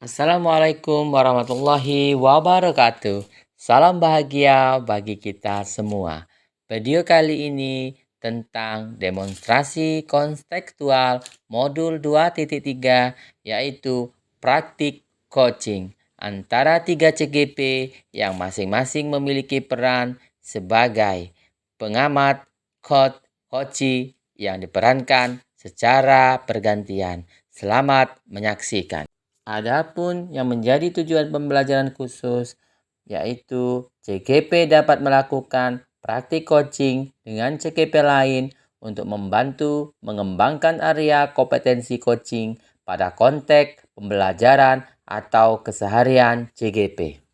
Assalamualaikum warahmatullahi wabarakatuh. Salam bahagia bagi kita semua. Video kali ini tentang demonstrasi kontekstual modul 2.3 yaitu praktik coaching antara 3 CGP yang masing-masing memiliki peran sebagai pengamat, coach yang diperankan secara bergantian. Selamat menyaksikan. Adapun yang menjadi tujuan pembelajaran khusus yaitu CGP dapat melakukan praktik coaching dengan CGP lain untuk membantu mengembangkan area kompetensi coaching pada konteks pembelajaran atau keseharian CGP.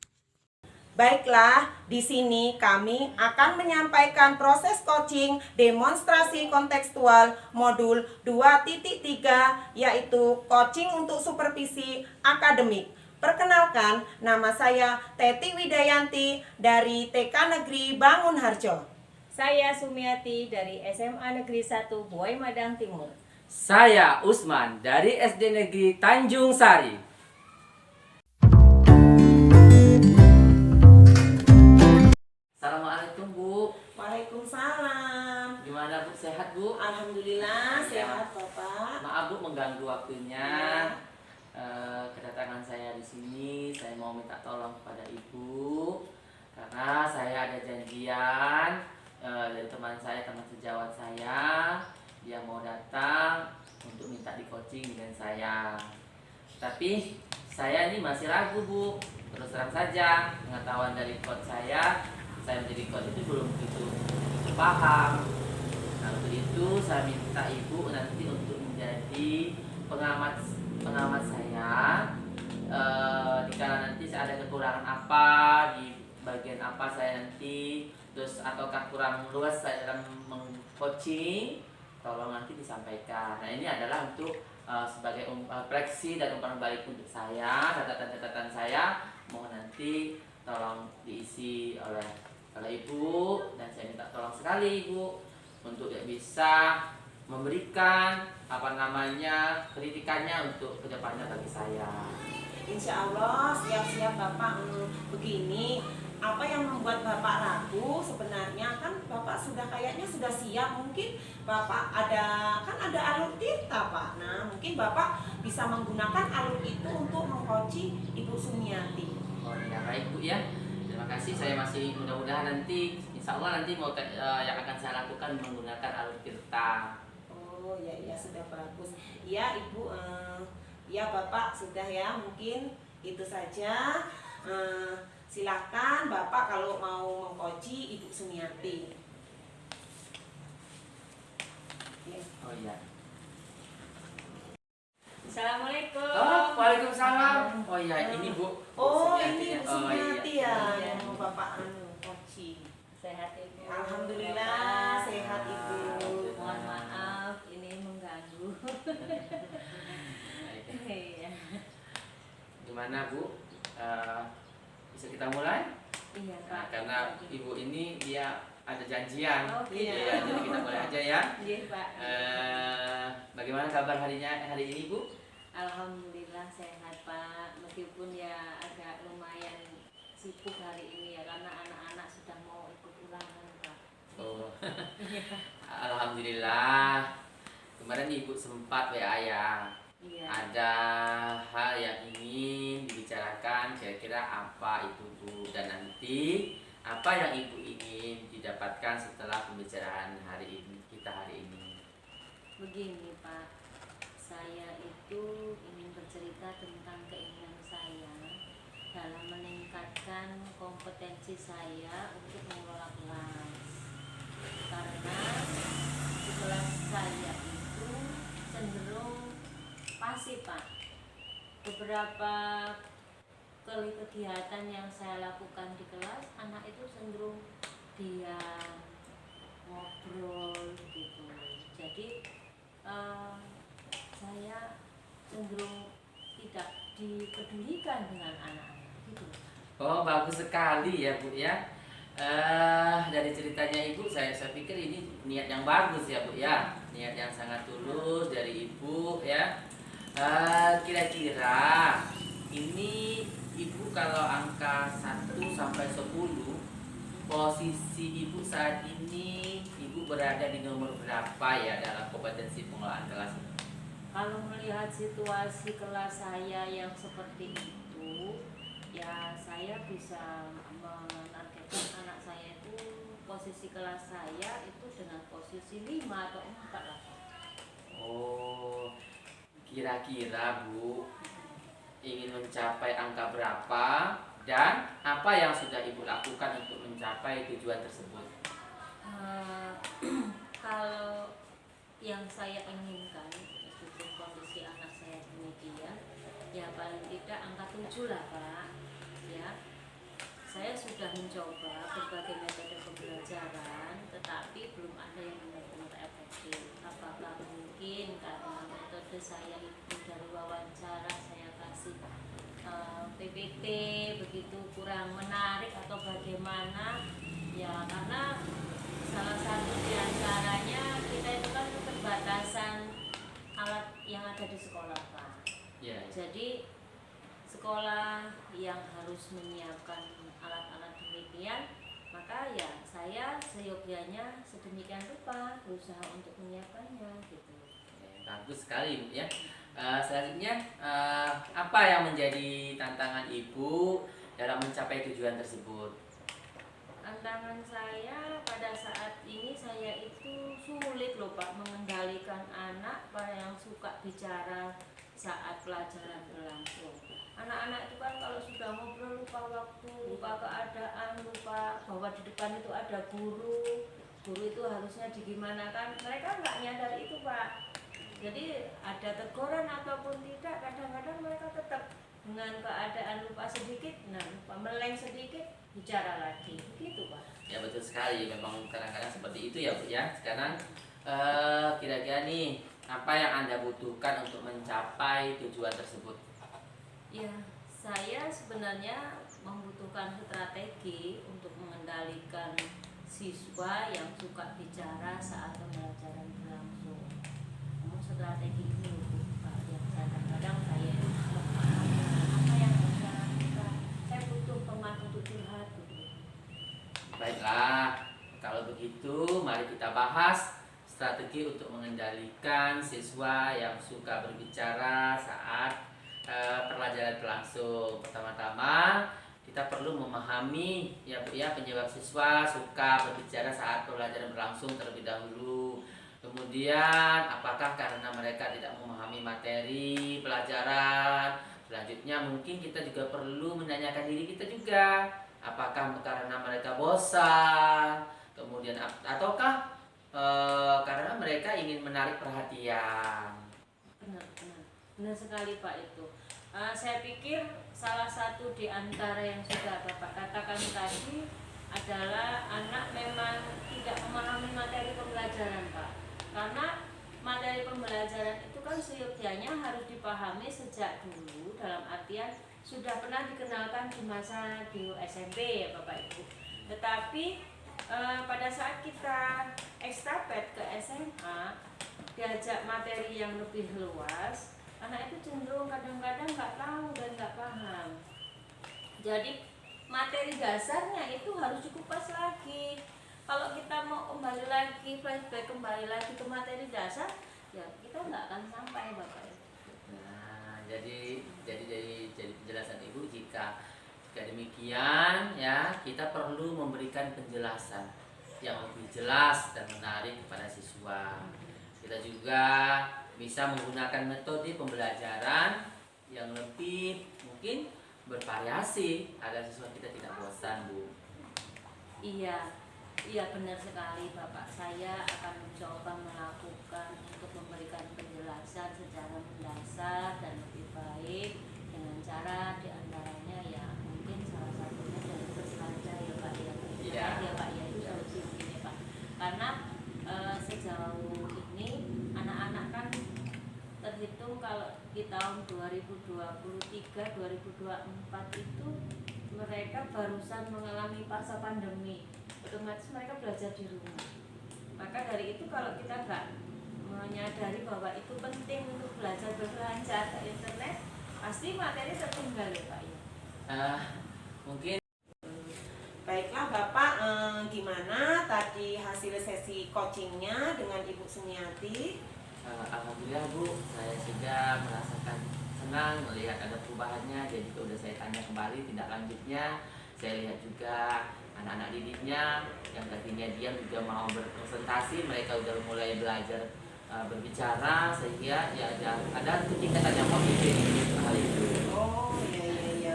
Baiklah, di sini kami akan menyampaikan proses coaching demonstrasi kontekstual modul 2.3 yaitu coaching untuk supervisi akademik. Perkenalkan, nama saya Teti Widayanti dari TK Negeri Bangunharjo. Saya Sumiati dari SMA Negeri 1 Buai Madang Timur. Saya Usman dari SD Negeri Tanjung Sari. Assalamualaikum Bu. Waalaikumsalam. Gimana Bu, sehat Bu? Alhamdulillah sehat Bapak. Maaf Bu mengganggu waktunya. Ya. Kedatangan saya di sini, saya mau minta tolong kepada Ibu karena saya ada janjian dari teman saya, teman sejawat saya, dia mau datang untuk minta di coaching dengan saya. Tapi saya ini masih ragu Bu, terus terang saja pengetahuan dari coach saya menjadi coach itu belum begitu paham. Nah untuk itu saya minta Ibu nanti untuk menjadi pengamat saya. Dikala nanti saya ada kekurangan apa di bagian apa saya nanti, terus ataukah kurang luas saya dalam meng-coaching, tolong nanti disampaikan. Nah ini adalah untuk sebagai refleksi dan umpan balik untuk saya, catatan-catatan saya mohon nanti tolong diisi oleh Ibu, dan saya minta tolong sekali Ibu untuk bisa memberikan kritikannya untuk kedepannya bagi saya. Insya Allah siap-siap Bapak. Begini, apa yang membuat Bapak ragu sebenarnya kan Bapak kayaknya sudah siap. Mungkin Bapak ada alur tirta Pak. Nah mungkin Bapak bisa menggunakan alur itu untuk mengcoaching Ibu Sumiati. Oh ya baik Bu ya, terima kasih. Saya masih mudah-mudahan nanti insya Allah nanti yang akan saya lakukan menggunakan alur tirta. Oh ya sudah bagus. Ya Ibu, ya Bapak sudah ya, mungkin itu saja. Silakan Bapak kalau mau mengcoaching Ibu Sumiati. Ya. Oh iya. Assalamualaikum. Oh, waalaikumsalam. Oh iya, ini Bu. Oh Sumiati ini ya. Ibu Oh, Sumiati iya. ya, yang mau Bapak coaching. Sehat Ibu. Alhamdulillah Bapak. sehat Ibu. Mohon maaf ini mengganggu. Iya. Gimana Bu? Bisa kita mulai? Iya Nah, Pak. karena Ibu ini dia ada janjian. Oh, iya. Iya, jadi kita mulai aja ya. Iya Pak. Bagaimana kabar hari ini Bu? Alhamdulillah sehat Pak. Meskipun ya agak lumayan sibuk hari ini ya karena anak-anak sudah mau ikut ulangan Pak. Oh. Alhamdulillah. Kemarin Ibu sempat WA ya. Iya. Ada hal yang ingin dibicarakan, kira-kira apa itu Bu, dan nanti apa yang Ibu ingin didapatkan setelah pembicaraan kita hari ini. Begini Pak, saya itu ingin bercerita tentang keinginan saya dalam meningkatkan kompetensi saya untuk mengelola kelas. Karena di kelas saya itu cenderung pasif Pak. Beberapa kegiatan yang saya lakukan di kelas, anak itu cenderung diam, ngobrol gitu. Jadi saya cenderung tidak dipedulikan dengan anak-anak gitu. Oh, bagus sekali ya Bu ya. Dari ceritanya Ibu saya pikir ini niat yang bagus ya Bu ya, niat yang sangat tulus dari Ibu ya. Kira-kira ini Ibu kalau angka 1 sampai 10, posisi Ibu saat ini, Ibu berada di nomor berapa ya dalam kompetensi pengelolaan kelas ini? Kalau melihat situasi kelas saya yang seperti itu, ya saya bisa menargetkan anak saya itu posisi kelas saya itu dengan posisi 5 atau 4 lah. Oh, kira-kira Bu ingin mencapai angka berapa dan apa yang sudah Ibu lakukan untuk mencapai tujuan tersebut? Eh, Kalau yang saya inginkan meskipun kondisi anak saya demikian, ya paling tidak angka 7 lah Pak. Ya, saya sudah mencoba berbagai metode pembelajaran, tetapi belum ada yang benar-benar efektif. Apakah mungkin karena metode saya itu dari wawancara saya kasih PPT begitu kurang menarik atau bagaimana? Ya karena salah satu diantaranya kita itu kan keterbatasan alat yang ada di sekolah Pak. Ya, Jadi sekolah yang harus menyiapkan alat-alat demikian, maka ya saya seyogyanya sedemikian rupa berusaha untuk menyiapkannya gitu. bagus sekali Bu ya. Selanjutnya apa yang menjadi tantangan Ibu dalam mencapai tujuan tersebut? Tantangan saya pada saat ini saya itu sulit loh Pak mengendalikan anak pada yang suka bicara saat pelajaran berlangsung. Anak-anak itu kan kalau sudah ngobrol lupa waktu, lupa keadaan, lupa bahwa di depan itu ada guru. Guru itu harusnya digimanakan, mereka nggak nyadar itu Pak. Jadi ada teguran ataupun tidak, kadang-kadang mereka tetap dengan keadaan lupa sedikit, nah lupa meleng sedikit, bicara lagi, gitu Pak. Ya betul sekali, memang kadang-kadang seperti itu ya Bu ya. Sekarang kira-kira nih apa yang Anda butuhkan untuk mencapai tujuan tersebut? Ya, saya sebenarnya membutuhkan strategi untuk mengendalikan siswa yang suka bicara saat pembelajaran berlangsung. Namun strategi ini Bu, Pak, yang kadang-kadang saya itu lemah. Apa yang harus saya lakukan? Saya butuh teman untuk curhat gitu. Baiklah, kalau begitu mari kita bahas strategi untuk mengendalikan siswa yang suka berbicara saat pelajaran berlangsung. Pertama-tama kita perlu memahami ya Bu ya penyebab siswa suka berbicara saat pelajaran berlangsung terlebih dahulu. Kemudian apakah karena mereka tidak memahami materi pelajaran? Selanjutnya mungkin kita juga perlu menanyakan diri kita juga, apakah karena mereka bosan, kemudian ataukah karena mereka ingin menarik perhatian. Benar sekali Pak itu. Saya pikir salah satu di antara yang sudah Bapak katakan tadi adalah anak memang tidak memahami materi pembelajaran Pak. Karena materi pembelajaran itu kan seyogyanya harus dipahami sejak dulu, dalam artian sudah pernah dikenalkan di masa di SMP ya Bapak Ibu. Tetapi pada saat kita ekstrapet ke SMA, diajak materi yang lebih luas, anak itu cenderung kadang-kadang nggak tahu dan nggak paham. Jadi materi dasarnya itu harus cukup pas lagi. Kalau kita mau kembali lagi, flashback kembali lagi ke materi dasar, ya kita nggak akan sampai Bapak Ibu. Nah, jadi penjelasan Ibu jika demikian ya kita perlu memberikan penjelasan yang lebih jelas dan menarik kepada siswa. Kita juga bisa menggunakan metode pembelajaran yang lebih mungkin bervariasi agar siswa kita tidak bosan Bu. Iya benar sekali Bapak. Saya akan mencoba melakukan untuk memberikan penjelasan secara mendasar dan lebih baik dengan cara diantaranya ya mungkin salah satunya dari bersaja ya Pak ya. Iya. Ya Pak ya itu solusi ini Pak. Karena sejauh ini anak-anak kan terhitung kalau di tahun 2023 2024 itu mereka barusan mengalami fase pandemi, otomatis mereka belajar di rumah. Maka dari itu kalau kita nggak menyadari bahwa itu penting untuk belajar berselancar ke internet, pasti materi tertinggal ya Pak ya. Mungkin Baiklah Bapak, gimana tadi hasil sesi coachingnya dengan Ibu Sumiati? alhamdulillah Bu, saya sudah merasakan senang melihat ada perubahannya. Jadi udah saya tanya kembali tindak lanjutnya. Saya lihat juga anak-anak didiknya yang tadinya diam juga mau berpresentasi, mereka udah mulai belajar berbicara, sehingga ya ada tingkatan yang positif hal itu. Oh iya.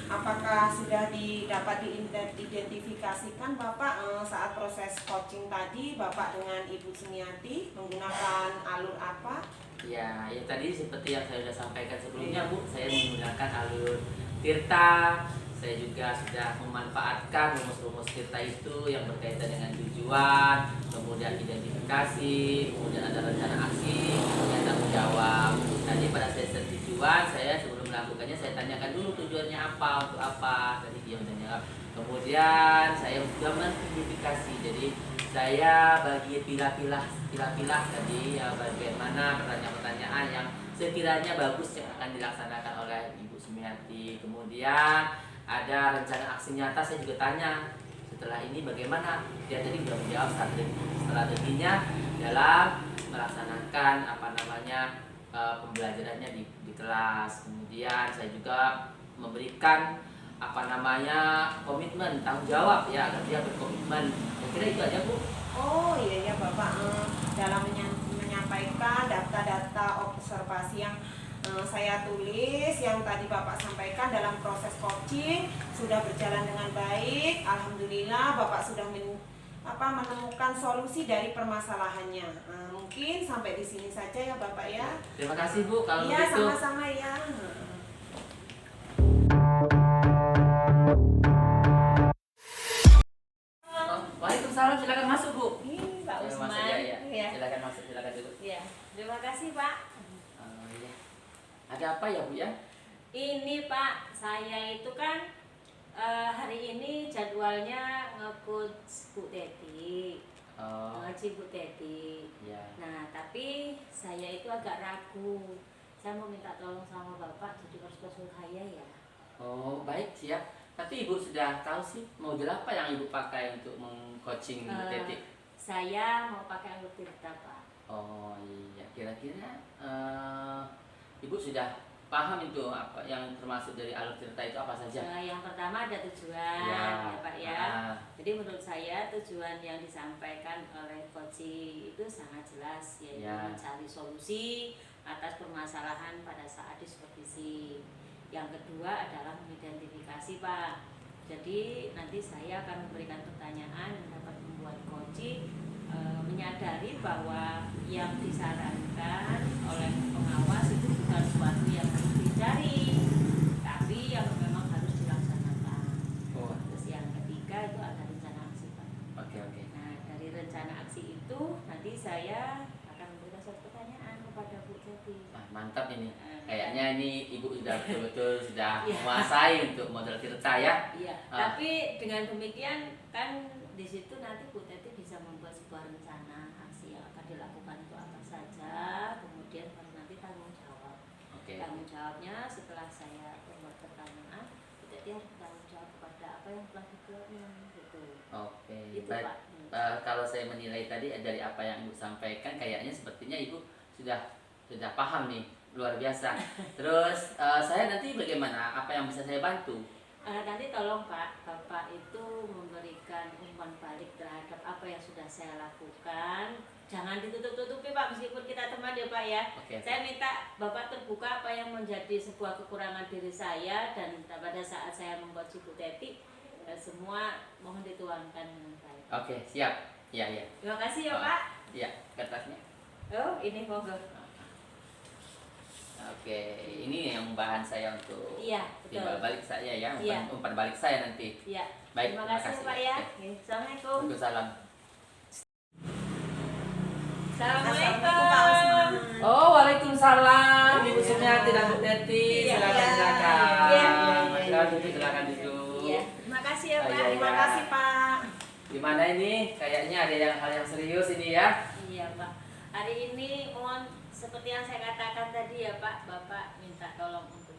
Apakah sudah dapat diidentifikasikan Bapak saat proses coaching tadi Bapak dengan Ibu Sumiati menggunakan alur apa? Ya tadi seperti yang saya sudah sampaikan sebelumnya Bu, saya menggunakan alur Tirta. Saya juga sudah memanfaatkan rumus-rumus Tirta itu yang berkaitan dengan tujuan, kemudian identifikasi, kemudian ada rencana aksi, kemudian tanggung jawab. Tadi pada sesi tujuan, saya sebelum melakukannya saya tanyakan dulu tujuannya apa, untuk apa. Tadi dia menjawab. Kemudian saya juga mengidentifikasi. Jadi saya bagi pilah-pilah tadi ya, bagaimana pertanyaan-pertanyaan yang sekiranya bagus yang akan dilaksanakan oleh Ibu Sumiati. Kemudian ada rencana aksi nyata, saya juga tanya setelah ini bagaimana. Dia tadi sudah menjawab strateginya dalam melaksanakan pembelajarannya di kelas. Kemudian saya juga memberikan komitmen, tanggung jawab ya, agar dia berkomitmen. Saya kira itu aja Bu. Oh iya Bapak, dalam menyampaikan data-data observasi yang saya tulis yang tadi Bapak sampaikan dalam proses coaching sudah berjalan dengan baik. Alhamdulillah Bapak sudah menemukan solusi dari permasalahannya. Mungkin sampai di sini saja ya Bapak ya. Terima kasih Bu kalau Iya, begitu. sama-sama ya. Waalaikumsalam, silakan masuk Bu. Ini Pak Saya Usman. masuk, ya. Ya. Silakan masuk, silakan duduk. Ya. Terima kasih Pak. Ya. Ada apa ya Bu ya? Ini Pak, saya itu kan hari ini jadwalnya nge-coach Bu Teti, ngaji Bu Teti. Ya. Nah, tapi saya itu agak ragu. Saya mau minta tolong sama Bapak jadi konsul saya ya. Oh baik, siap. Tapi Ibu sudah tahu sih model apa yang Ibu pakai untuk meng-coaching Bu Teti? Saya mau pakai alur Tirta Pak. Oh iya, kira-kira Ibu sudah paham itu apa yang termasuk dari alur Tirta itu apa saja? Yang pertama ada tujuan Ya. ya Pak ya. Jadi menurut saya tujuan yang disampaikan oleh coach itu sangat jelas, yaitu Ya. mencari solusi atas permasalahan pada saat disupervisi. Yang kedua adalah mengidentifikasi Pak. Jadi nanti saya akan memberikan pertanyaan yang dapat membuat coach menyadari bahwa yang disarankan oleh pengawas itu bukan suatu yang harus dicari, tapi yang memang harus dilaksanakan. Oh. Terus yang ketiga itu ada rencana aksi Pak. Oke. Nah dari rencana aksi itu nanti saya akan memberikan suatu pertanyaan kepada Bu Teti. Mantap ini. Kayaknya ini Ibu sudah betul-betul sudah Iya. menguasai untuk model Tirta ya. Iya. Tapi dengan demikian kan di situ nanti Bu Teti bisa membuat sebuah rencana aksi yang akan dilakukan itu apa saja, kemudian baru nanti tanggung jawab. Oke. Tanggung jawabnya setelah saya membuat pertanyaan, Bu Teti harus bertanggung jawab kepada apa yang telah dibuatnya gitu. Oke. Itu Baik. Pak. Kalau saya menilai tadi dari apa yang Ibu sampaikan, kayaknya sepertinya Ibu sudah paham nih, luar biasa. Terus saya nanti bagaimana? Apa yang bisa saya bantu? Nanti tolong Pak, Bapak itu memberikan umpan balik terhadap apa yang sudah saya lakukan. Jangan ditutup-tutupi Pak, meskipun kita teman ya Pak ya. Oke. Saya minta Bapak terbuka apa yang menjadi sebuah kekurangan diri saya, dan pada saat saya membuat Bu Teti, semua mohon dituangkan dengan baik. Oke, siap. Iya. Terima kasih ya Oh. Pak. Iya, kertasnya. Oh ini monggo. Oke, ini yang bahan saya untuk Iya betul. timbal balik saya ya, Iya. umpan balik saya nanti. Iya. Baik, Terima terima kasih kasih. Pak ya. Oke. Assalamualaikum. Waalaikumsalam. Assalamualaikum Pak Usman. Oh, waalaikumsalam. Ibu Sumiati dan Bu Teti. Iya. Silakan. Iya. Silakan duduk, silakan duduk. Iya. Terima kasih ya Oh, Pak. iya. Terima kasih Pak. Gimana ini? Kayaknya ada hal yang serius ini ya. Iya Pak. Hari ini mohon seperti yang saya katakan tadi ya Pak, Bapak minta tolong untuk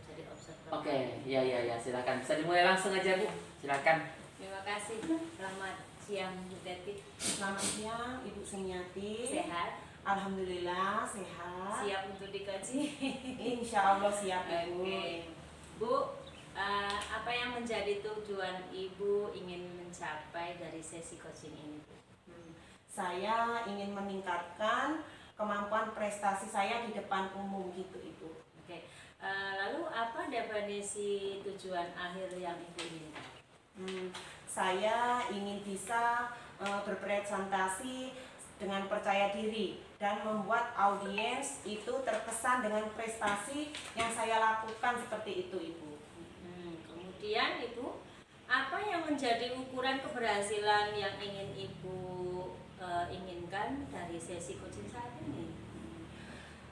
Oke, ya, silakan. Bisa dimulai langsung aja, Bu. Silakan. Terima kasih. Selamat siang Bu Teti. Selamat siang Ibu Sumiati. Sehat? Alhamdulillah sehat. Siap untuk dikaji? Insya Allah siap Ibu. Oke. Bu, apa yang menjadi tujuan Ibu ingin mencapai dari sesi coaching ini, Bu? Saya ingin meningkatkan kemampuan prestasi saya di depan umum gitu Ibu. Oke. Lalu apa definisi tujuan akhir yang Ibu inginkan? Saya ingin bisa berpresentasi dengan percaya diri dan membuat audiens itu terkesan dengan prestasi yang saya lakukan seperti itu Ibu. Kemudian Ibu, apa yang menjadi ukuran keberhasilan yang ingin Ibu inginkan dari sesi coaching saat ini?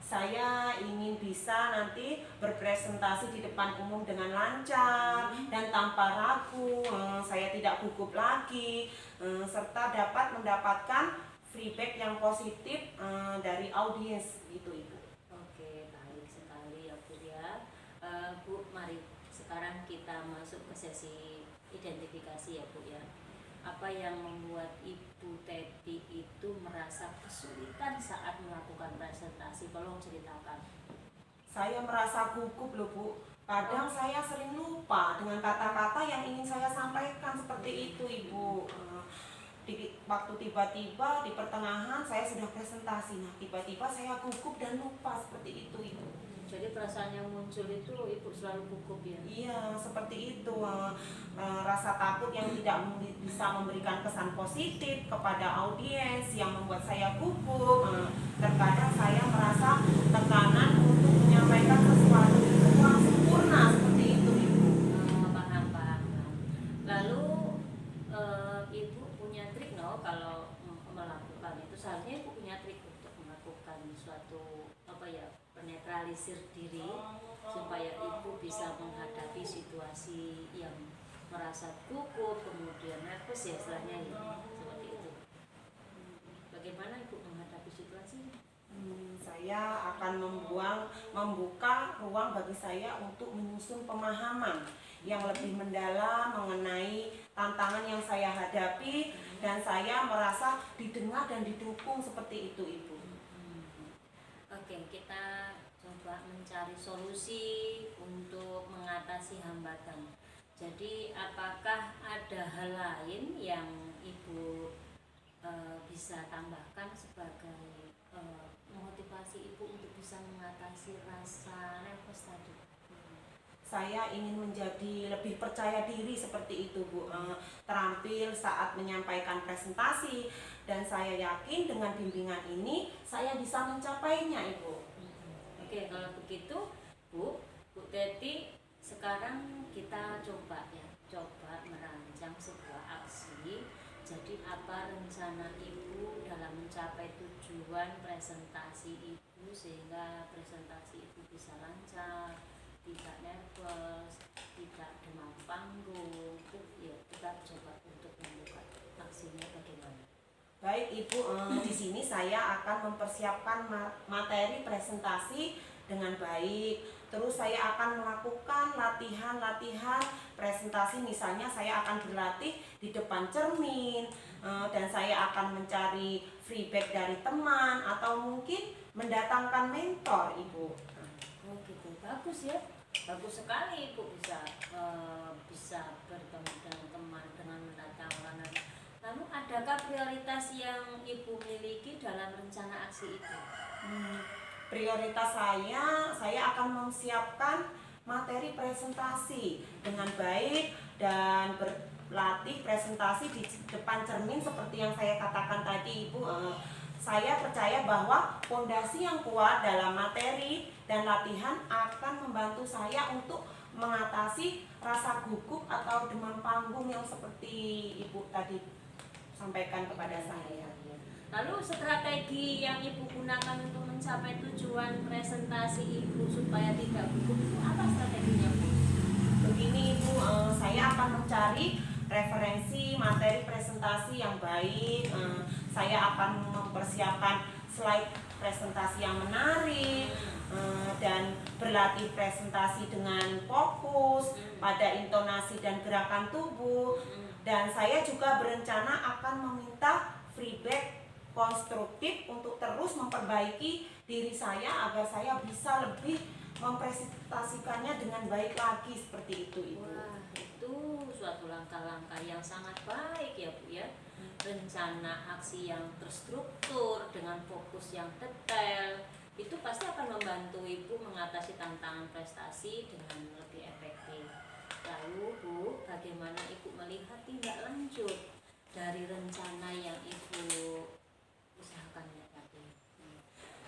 Saya ingin bisa nanti berpresentasi di depan umum dengan lancar dan tanpa ragu. Saya tidak gugup lagi, serta dapat mendapatkan feedback yang positif dari audiens gitu Ibu. Oke, baik sekali ya Bu ya. Bu, mari sekarang kita masuk ke sesi identifikasi ya Bu ya. Apa yang membuat Ibu Teti itu merasa kesulitan saat melakukan presentasi? Tolong ceritakan. Saya merasa gugup loh Bu. Kadang saya sering lupa dengan kata-kata yang ingin saya sampaikan seperti itu Ibu. Waktu tiba-tiba di pertengahan saya sudah presentasi, nah tiba-tiba saya gugup dan lupa seperti itu Ibu. Jadi perasaan yang muncul itu Ibu selalu gugup ya? Iya, seperti itu. Rasa takut yang tidak bisa memberikan kesan positif kepada audiens yang membuat saya gugup. Terkadang saya merasa tekanan untuk menyampaikan sesuatu itu kurang sempurna seperti itu Ibu. Paham. Lalu Ibu punya trik kalau melakukan itu? Seharusnya Ibu punya trik untuk melakukan suatu penetralisir diri supaya Ibu bisa menghadapi situasi yang merasa gugup, kemudian nervous ya istilahnya ya, seperti itu. Bagaimana Ibu menghadapi situasi ini? Saya akan membuka ruang bagi saya untuk menyusun pemahaman yang lebih mendalam mengenai tantangan yang saya hadapi, dan saya merasa didengar dan didukung seperti itu Ibu. Oke, kita coba mencari solusi untuk mengatasi hambatan. Jadi apakah ada hal lain yang Ibu bisa tambahkan sebagai motivasi Ibu untuk bisa mengatasi rasa nervous tadi? Saya ingin menjadi lebih percaya diri seperti itu Bu, terampil saat menyampaikan presentasi, dan saya yakin dengan bimbingan ini saya bisa mencapainya Ibu. Oke, kalau begitu Bu Teti, sekarang kita coba merancang sebuah aksi. Jadi apa rencana Ibu dalam mencapai tujuan presentasi Ibu sehingga presentasi Ibu bisa lancar, tidak nervous, tidak demam panggung? Ya, kita coba untuk membuka aksinya bagaimana? Baik Ibu, di sini saya akan mempersiapkan materi presentasi dengan baik. Terus saya akan melakukan latihan presentasi, misalnya saya akan berlatih di depan cermin, dan saya akan mencari feedback dari teman atau mungkin mendatangkan mentor Ibu. Oh gitu, bagus ya, bagus sekali Ibu bisa bertemu dengan teman dengan mendatangkan. Lalu adakah prioritas yang Ibu miliki dalam rencana aksi itu? Prioritas saya akan mempersiapkan materi presentasi dengan baik dan berlatih presentasi di depan cermin seperti yang saya katakan tadi Ibu. Saya percaya bahwa fondasi yang kuat dalam materi dan latihan akan membantu saya untuk mengatasi rasa gugup atau demam panggung yang seperti Ibu tadi sampaikan kepada saya. Lalu strategi yang Ibu gunakan untuk mencapai tujuan presentasi Ibu supaya tidak gugup itu apa strateginya Bu? Begini Ibu, saya akan mencari referensi materi presentasi yang baik. Saya akan mempersiapkan slide presentasi yang menarik. dan berlatih presentasi dengan fokus pada intonasi dan gerakan tubuh. Dan saya juga berencana akan meminta feedback konstruktif untuk terus memperbaiki diri saya agar saya bisa lebih mempresentasikannya dengan baik lagi seperti itu, Ibu. Wah, itu suatu langkah-langkah yang sangat baik ya Bu ya. Rencana aksi yang terstruktur dengan fokus yang detail itu pasti akan membantu Ibu mengatasi tantangan prestasi dengan lebih efektif. Lalu Bu, bagaimana Ibu melihat tindak lanjut dari rencana yang Ibu usahakan ya tadi?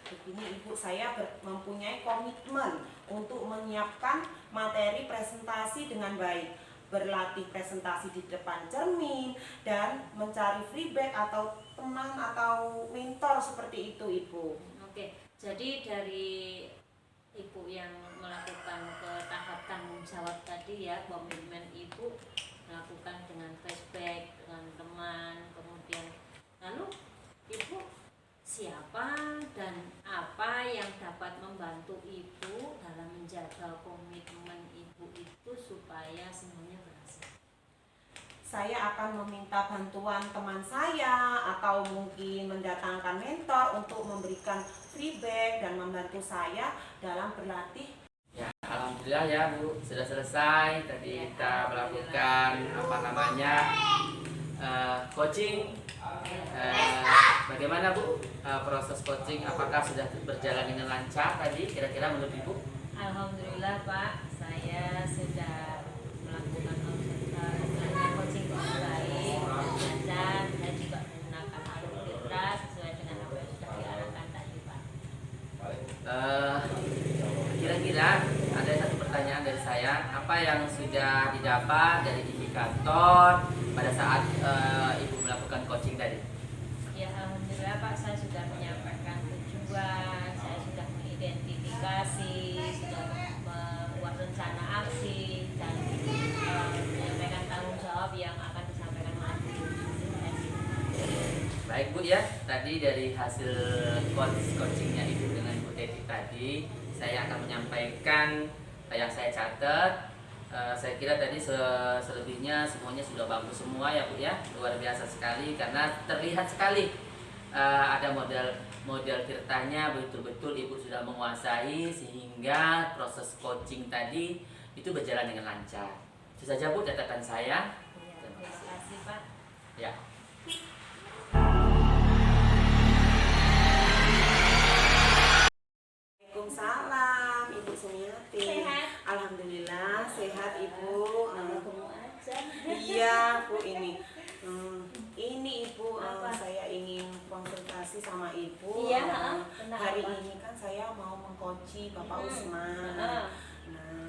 Begini Ibu, saya mempunyai komitmen untuk menyiapkan materi presentasi dengan baik, berlatih presentasi di depan cermin, dan mencari feedback atau teman atau mentor seperti itu Ibu. Oke, jadi dari Ibu yang melakukan ke tahap tanggung jawab tadi ya, komitmen Ibu melakukan dengan flashback dengan teman, kemudian lalu Ibu siapa dan apa yang dapat membantu Ibu dalam menjaga komitmen Ibu itu supaya semuanya berhasil? Saya akan meminta bantuan teman saya atau mungkin mendatangkan mentor untuk memberikan feedback dan membantu saya dalam berlatih. Ya, alhamdulillah ya Bu, sudah selesai. Tadi kita melakukan coaching. Bagaimana Bu proses coaching? Apakah sudah berjalan dengan lancar tadi? Kira-kira menurut Ibu? Alhamdulillah Pak, saya sudah melakukan coaching dengan baik dan lancar. Saya juga menggunakan alur fitra sesuai dengan apa yang sudah diarahkan tadi Pak. Kira-kira ada satu pertanyaan dari saya, apa yang sudah didapat dari indikator pada saat Ibu melakukan coaching tadi? Ya alhamdulillah Pak, saya sudah menyampaikan tujuan, saya sudah mengidentifikasi, sudah membuat rencana aksi dan menyampaikan tanggung jawab yang akan disampaikan oleh Bu. Baik Bu ya, tadi dari hasil coachingnya Ibu dengan Bu Teti tadi, saya akan menyampaikan yang saya catat. Saya kira tadi selebihnya semuanya sudah bagus semua ya Bu ya, luar biasa sekali karena terlihat sekali ada model tirtanya betul-betul Ibu sudah menguasai sehingga proses coaching tadi itu berjalan dengan lancar. Itu saja Bu catatan saya. Ya, terima kasih Pak. Ya. Waalaikumsalam Ibu Sumiati. Sehat? Alhamdulillah sehat Ibu. Kamu aja. Iya Bu, ini Ibu, Apa? saya ingin konsultasi sama Ibu. Iya, tentang hari apa? ini kan saya mau mengcoaching Bapak Hmm, Usman. heeh. Nah,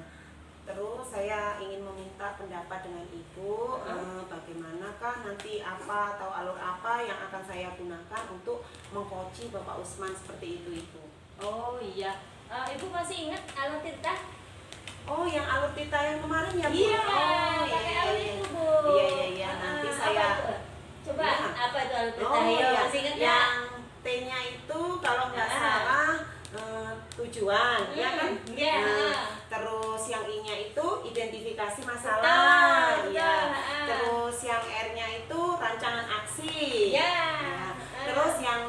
terus saya ingin meminta pendapat dengan Ibu, bagaimanakah nanti apa atau alur apa yang akan saya gunakan untuk mengcoaching Bapak Usman seperti itu Ibu. Oh iya, Ibu masih ingat alur tirta? Oh, yang alur tita yang kemarin ya Bu? Iya, Oh, pakai alur itu Bu. Iya, nanti Apa saya itu? Coba Iya. apa itu alur tirta? Oh Ayo, iya, masih ingat nggak? yang T-nya itu kalau nggak salah tujuan, ya kan? Iya. Nah, terus yang I-nya itu identifikasi masalah, Betul, ya. betul. Terus yang R-nya itu rancangan aksi. Iya. Nah, terus yang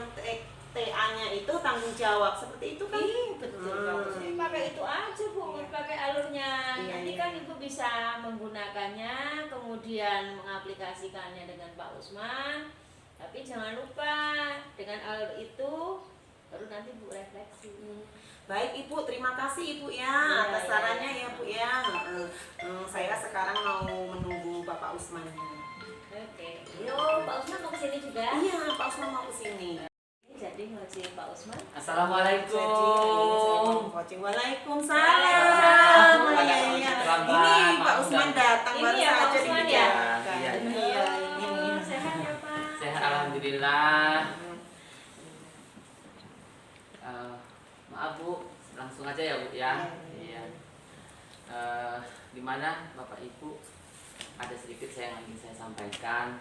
TA-nya itu tanggung jawab, seperti itu kan? Betul bagus. Ini pakai itu aja Bu, pakai alurnya. Iya, Nanti iya. kan Ibu bisa menggunakannya, kemudian mengaplikasikannya dengan Pak Usman. Tapi jangan lupa dengan alur itu baru nanti Bu refleksi. Baik Ibu, terima kasih Ibu ya Iya, atas iya, sarannya iya. ya Bu ya. Saya sekarang mau menunggu Bapak Usman. Oke. Yo, Pak Usman mau kesini juga? Iya, Pak Usman mau kesini. Jadi ngaji Pak Usman. Assalamualaikum. Waalaikumsalam. Iya. Ini Pak Usman datang Ini baru ya, Pak saja Usman ya? dibicarakan. Iya. Iya, ini. Sehat ya Pak. Sehat alhamdulillah. Maaf Bu, langsung aja ya Bu ya. Iya. Gimana Bapak Ibu? Ada sedikit yang ingin saya sampaikan.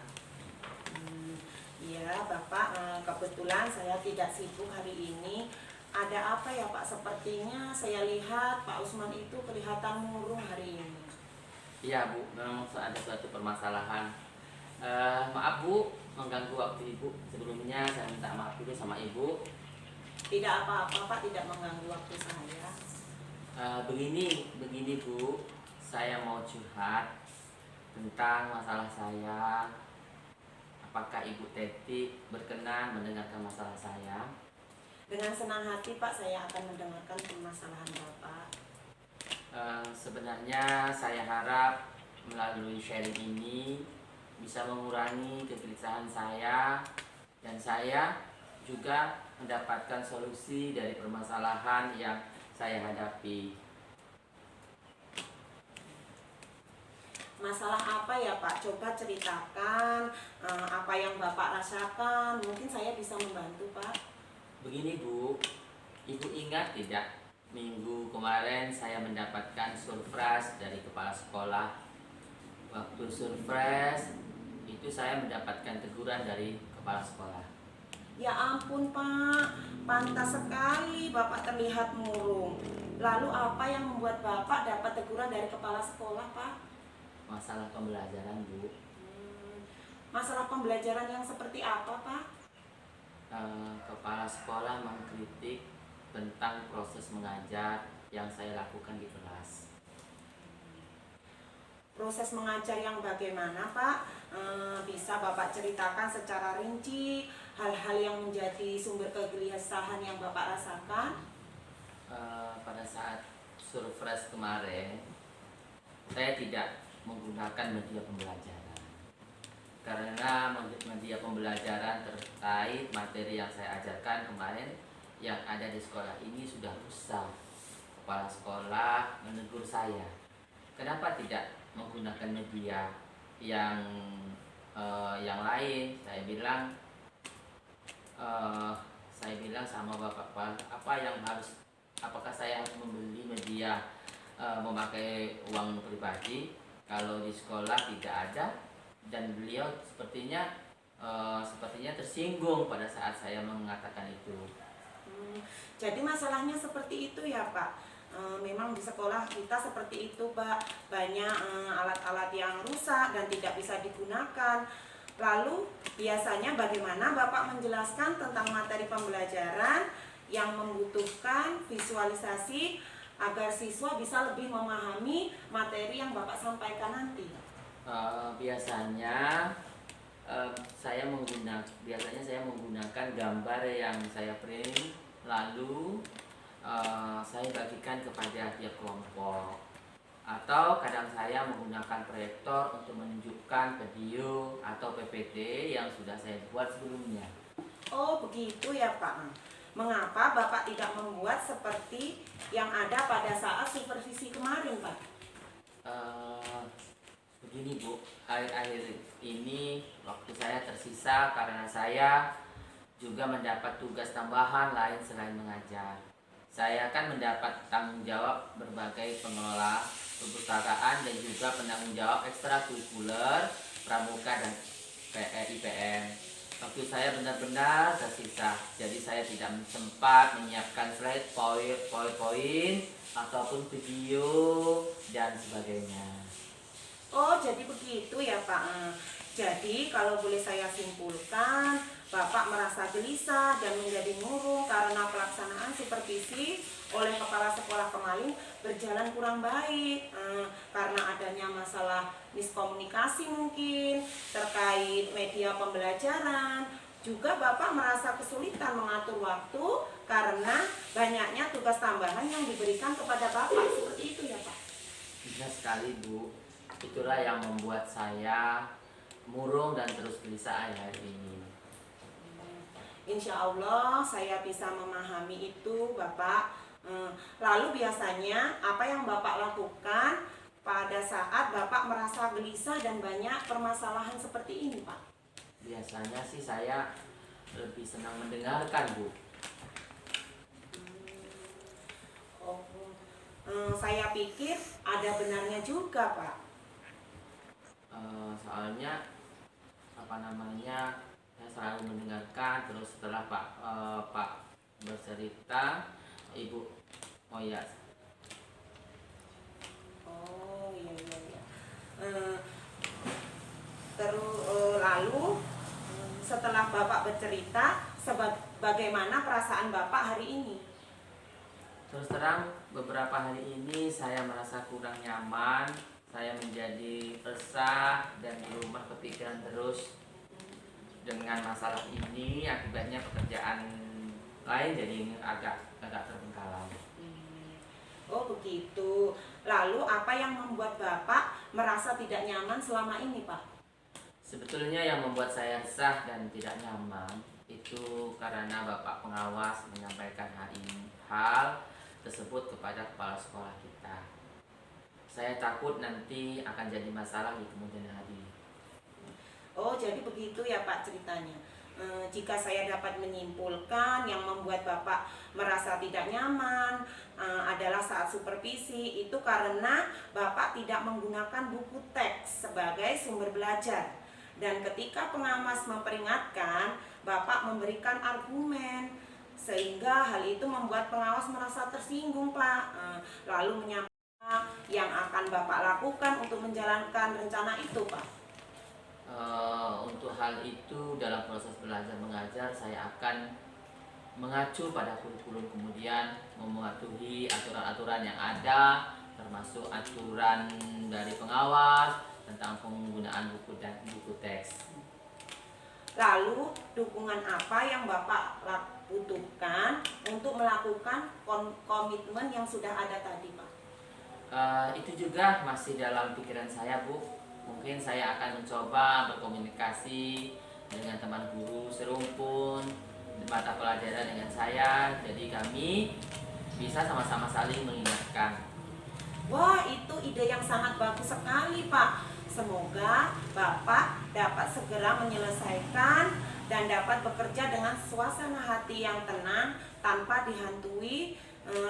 Iya Bapak, kebetulan saya tidak sibuk hari ini. Ada apa ya Pak? Sepertinya saya lihat Pak Usman itu kelihatan murung hari ini. Iya Bu, memang ada suatu permasalahan. Maaf Bu, mengganggu waktu Ibu. Sebelumnya saya minta maaf dulu sama Ibu. Tidak apa-apa Pak, tidak mengganggu waktu saya. Begini Bu, saya mau curhat tentang masalah saya. Apakah Ibu Teti berkenan mendengarkan masalah saya? Dengan senang hati Pak, saya akan mendengarkan permasalahan Bapak. Sebenarnya saya harap melalui sharing ini bisa mengurangi kegelisahan saya, dan saya juga mendapatkan solusi dari permasalahan yang saya hadapi. Masalah apa ya Pak? Coba ceritakan apa yang Bapak rasakan. Mungkin saya bisa membantu Pak. Begini Bu, Ibu ingat tidak, minggu kemarin saya mendapatkan surprise dari kepala sekolah. Waktu surprise itu saya mendapatkan teguran dari kepala sekolah. Ya ampun Pak, pantas sekali Bapak terlihat murung. Lalu apa yang membuat Bapak dapat teguran dari kepala sekolah Pak? Masalah pembelajaran Bu. Masalah pembelajaran yang seperti apa Pak? Kepala sekolah mengkritik tentang proses mengajar yang saya lakukan di kelas. Proses mengajar yang bagaimana Pak? Bisa Bapak ceritakan secara rinci hal-hal yang menjadi sumber kegelisahan yang Bapak rasakan? Pada saat surprise kemarin, saya tidak menggunakan media pembelajaran karena media pembelajaran terkait materi yang saya ajarkan kemarin yang ada di sekolah ini sudah rusak. Kepala sekolah menegur saya, kenapa tidak menggunakan media yang lain. Saya bilang sama bapak, apakah saya harus membeli media memakai uang pribadi kalau di sekolah tidak ada. Dan beliau sepertinya tersinggung pada saat saya mengatakan itu. Jadi masalahnya seperti itu ya Pak. Memang di sekolah kita seperti itu Pak. Banyak alat-alat yang rusak dan tidak bisa digunakan. Lalu biasanya bagaimana Bapak menjelaskan tentang materi pembelajaran yang membutuhkan visualisasi agar siswa bisa lebih memahami materi yang Bapak sampaikan nanti? Biasanya saya menggunakan gambar yang saya print, lalu saya bagikan kepada tiap kelompok, atau kadang saya menggunakan proyektor untuk menunjukkan video atau PPT yang sudah saya buat sebelumnya. Oh begitu ya Pak. Mengapa Bapak tidak membuat seperti yang ada pada saat supervisi kemarin Pak? Begini Bu, akhir-akhir ini waktu saya tersisa karena saya juga mendapat tugas tambahan lain selain mengajar. Saya akan mendapat tanggung jawab berbagai pengelola perpustakaan dan juga penanggung jawab ekstrakurikuler, pramuka dan IPM. Waktu saya benar-benar tersisa, jadi saya tidak sempat menyiapkan slide, PowerPoint ataupun video dan sebagainya. Oh jadi begitu ya Pak. Jadi kalau boleh saya simpulkan, Bapak merasa gelisah dan menjadi murung karena pelaksanaan supervisi oleh kepala sekolah kemarin berjalan kurang baik, karena adanya masalah miskomunikasi mungkin terkait media pembelajaran. Juga Bapak merasa kesulitan mengatur waktu karena banyaknya tugas tambahan yang diberikan kepada Bapak. Seperti itu ya Pak? Benar sekali Bu. Itulah yang membuat saya murung dan terus gelisah hari ini. Insya Allah saya bisa memahami itu Bapak. Lalu biasanya apa yang Bapak lakukan pada saat Bapak merasa gelisah dan banyak permasalahan seperti ini Pak? Biasanya sih saya lebih senang mendengarkan Bu. Saya pikir ada benarnya juga Pak. Soalnya saya selalu mendengarkan, terus setelah Pak bercerita. Ibu, oh ya, Oh iya iya iya. Terus lalu setelah Bapak bercerita, bagaimana perasaan Bapak hari ini? terus terang beberapa hari ini saya merasa kurang nyaman. Saya menjadi resah dan di rumah kepikiran terus dengan masalah ini. Akibatnya pekerjaan lain jadi agak terbengkalai. Oh begitu. Lalu apa yang membuat Bapak merasa tidak nyaman selama ini, Pak? Sebetulnya yang membuat saya resah dan tidak nyaman itu karena Bapak pengawas menyampaikan hal tersebut kepada kepala sekolah kita. Saya takut nanti akan jadi masalah di kemudian hari. Oh jadi begitu ya Pak ceritanya. Jika saya dapat menyimpulkan yang membuat Bapak merasa tidak nyaman adalah saat supervisi itu karena Bapak tidak menggunakan buku teks sebagai sumber belajar. Dan ketika pengawas memperingatkan, Bapak memberikan argumen sehingga hal itu membuat pengawas merasa tersinggung, Pak. Lalu menyampaikan yang akan Bapak lakukan untuk menjalankan rencana itu, Pak. Untuk hal itu dalam proses belajar mengajar saya akan mengacu pada kurikulum, kemudian mematuhi aturan-aturan yang ada, termasuk aturan dari pengawas tentang penggunaan buku teks. Lalu dukungan apa yang Bapak butuhkan untuk melakukan komitmen yang sudah ada tadi, Pak? Itu juga masih dalam pikiran saya, Bu. Mungkin saya akan mencoba berkomunikasi dengan teman guru serumpun mata pelajaran dengan saya, jadi kami bisa sama-sama saling mengingatkan. Wah, itu ide yang sangat bagus sekali, Pak. Semoga Bapak dapat segera menyelesaikan dan dapat bekerja dengan suasana hati yang tenang tanpa dihantui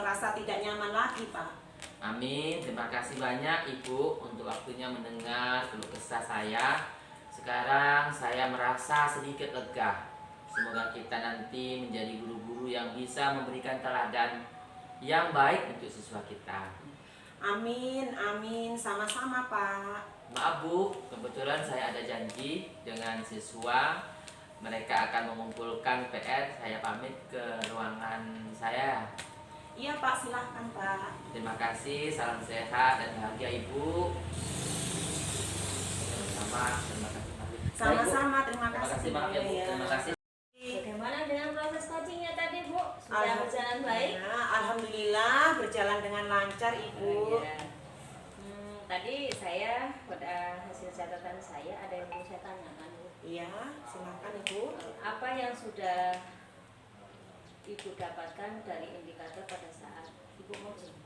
rasa tidak nyaman lagi, Pak. Amin. Terima kasih banyak Ibu untuk waktunya mendengar keluh kesah saya. Sekarang saya merasa sedikit lega. Semoga kita nanti menjadi guru-guru yang bisa memberikan teladan yang baik untuk siswa kita. Amin, amin. Sama-sama, Pak. Maaf Bu, kebetulan saya ada janji dengan siswa. Mereka akan mengumpulkan PR. Saya pamit ke ruangan saya. Iya, Pak. Silahkan, Pak. Terima kasih, salam sehat dan bahagia Ibu. Sama-sama, terima Terima kasih. kasih banyak ya Bu. Terima kasih. Bagaimana dengan proses coachingnya tadi, Bu? Sudah berjalan baik? Alhamdulillah berjalan dengan lancar, Ibu. Oh, iya. Tadi saya pada hasil catatan saya ada yang mau saya tanyakan, Bu. Iya, silakan Ibu. Apa yang sudah Ibu dapatkan dari indikator pada saat Ibu coaching?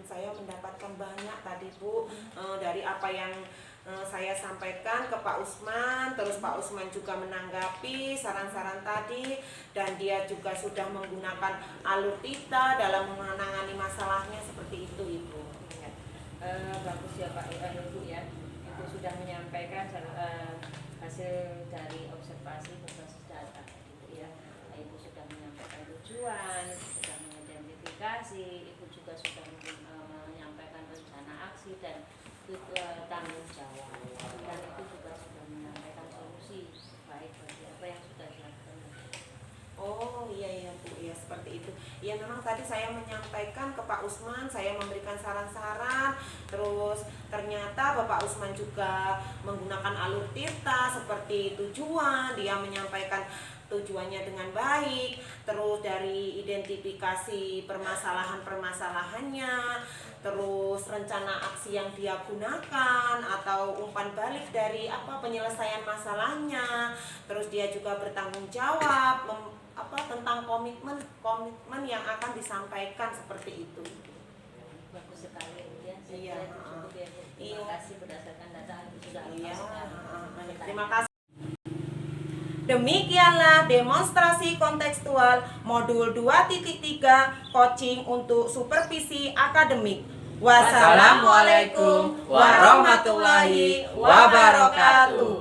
Saya mendapatkan banyak tadi, Bu, dari apa yang saya sampaikan ke Pak Usman. Terus Pak Usman juga menanggapi saran-saran tadi, dan dia juga sudah menggunakan alur tita dalam menangani masalahnya seperti itu, Ibu. Bagus ya Pak Ibu ya. Ibu sudah menyampaikan hasil dari observasi berbasis data gitu ya. Ibu sudah menyampaikan tujuan, sudah mengidentifikasi, Ibu juga sudah menyampaikan rencana aksi dan tanggung jawab. Dan Ibu juga sudah menyampaikan solusi baik bagi apa yang sudah dilakukan. Oh iya Bu, ya seperti itu. Ya memang tadi saya menyampaikan ke Pak Usman, saya memberikan saran-saran. Terus ternyata Bapak Usman juga menggunakan alur tirta seperti tujuan. Dia menyampaikan tujuannya dengan baik. Terus dari identifikasi permasalahannya, terus rencana aksi yang dia gunakan atau umpan balik dari penyelesaian masalahnya. Terus dia juga bertanggung jawab tentang komitmen yang akan disampaikan seperti itu. Bagus sekali ya. Iya. Cukup ya. Terima kasih berdasarkan data yang sudah Iya. Anda Terima kasih. Demikianlah demonstrasi kontekstual modul 2.3 coaching untuk supervisi akademik. Wassalamualaikum warahmatullahi wabarakatuh.